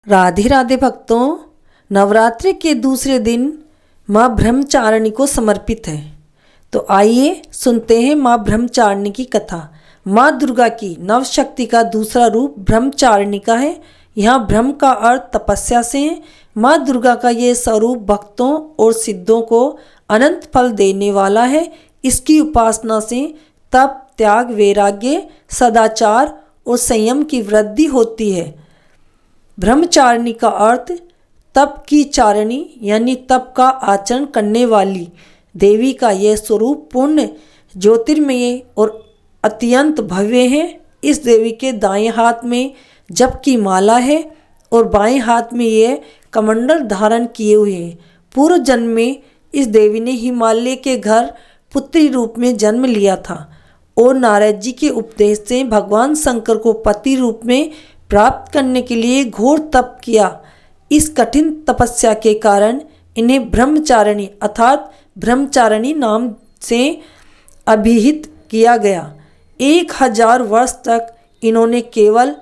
राधे राधे भक्तों, नवरात्रि के दूसरे दिन माँ ब्रह्मचारिणी को समर्पित है। तो आइए सुनते हैं माँ ब्रह्मचारिणी की कथा। माँ दुर्गा की नवशक्ति का दूसरा रूप ब्रह्मचारिणी का है। यहाँ ब्रह्म का अर्थ तपस्या से है। माँ दुर्गा का ये स्वरूप भक्तों और सिद्धों को अनंत फल देने वाला है। इसकी उपासना से तप, त्याग, वैराग्य, सदाचार और संयम की वृद्धि होती है। ब्रह्मचारिणी का अर्थ तप की चारिणी यानी तप का आचरण करने वाली। देवी का यह स्वरूप पूर्ण, ज्योतिर्मय और अत्यंत भव्य है। इस देवी के दाएं हाथ में जप की माला है और बाएं हाथ में यह कमंडल धारण किए हुए है। पूर्व जन्म में इस देवी ने हिमालय के घर पुत्री रूप में जन्म लिया था और नारद जी के उपदेश से भगवान शंकर को पति रूप में प्राप्त करने के लिए घोर तप किया। इस कठिन तपस्या के कारण इन्हें ब्रह्मचारिणी अर्थात ब्रह्मचारिणी नाम से अभिहित किया गया। 1000 वर्ष तक इन्होंने केवल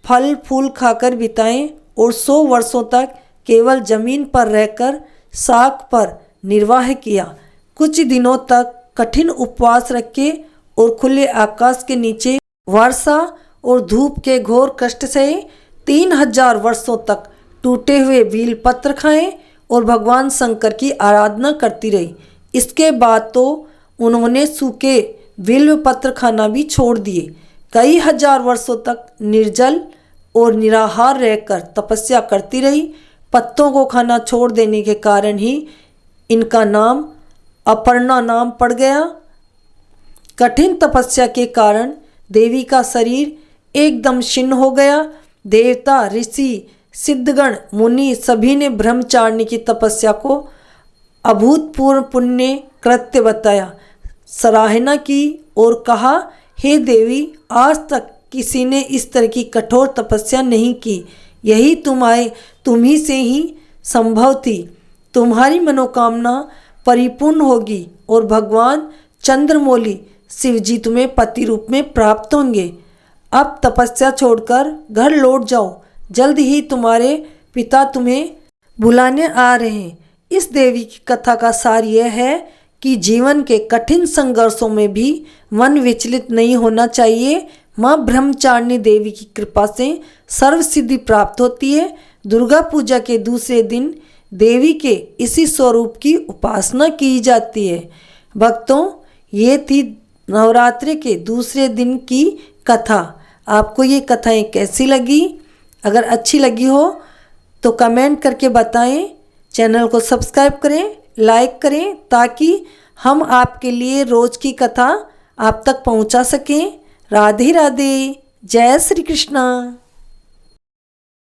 फल फूल खाकर बिताए और 100 वर्षों तक केवल जमीन पर रहकर शाक पर निर्वाह किया। कुछ दिनों तक कठिन उपवास रखे और खुले आकाश के नीचे वर्षा और धूप के घोर कष्ट सहे। 3000 वर्षों तक टूटे हुए बेल पत्र खाएं और भगवान शंकर की आराधना करती रही। इसके बाद तो उन्होंने सूखे बेल पत्र खाना भी छोड़ दिए। कई हजार वर्षों तक निर्जल और निराहार रहकर तपस्या करती रही। पत्तों को खाना छोड़ देने के कारण ही इनका नाम अपर्णा नाम पड़ गया। कठिन तपस्या के कारण देवी का शरीर एकदम क्षीण हो गया। देवता, ऋषि, सिद्धगण, मुनि सभी ने ब्रह्मचारिणी की तपस्या को अभूतपूर्व पुण्य कृत्य बताया, सराहना की और कहा, हे देवी, आज तक किसी ने इस तरह की कठोर तपस्या नहीं की। यही तुम्ही से ही संभव थी। तुम्हारी मनोकामना परिपूर्ण होगी और भगवान चंद्रमौली शिव जी तुम्हें पति रूप में प्राप्त होंगे। अब तपस्या छोड़कर घर लौट जाओ, जल्द ही तुम्हारे पिता तुम्हें बुलाने आ रहे हैं। इस देवी की कथा का सार यह है कि जीवन के कठिन संघर्षों में भी मन विचलित नहीं होना चाहिए। माँ ब्रह्मचारिणी देवी की कृपा से सर्व सिद्धि प्राप्त होती है। दुर्गा पूजा के दूसरे दिन देवी के इसी स्वरूप की उपासना की जाती है। भक्तों, ये थी नवरात्रि के दूसरे दिन की कथा। आपको ये कथाएं कैसी लगी? अगर अच्छी लगी हो तो कमेंट करके बताएं। चैनल को सब्सक्राइब करें, लाइक करें ताकि हम आपके लिए रोज़ की कथा आप तक पहुंचा सकें। राधे राधे, जय श्री कृष्णा।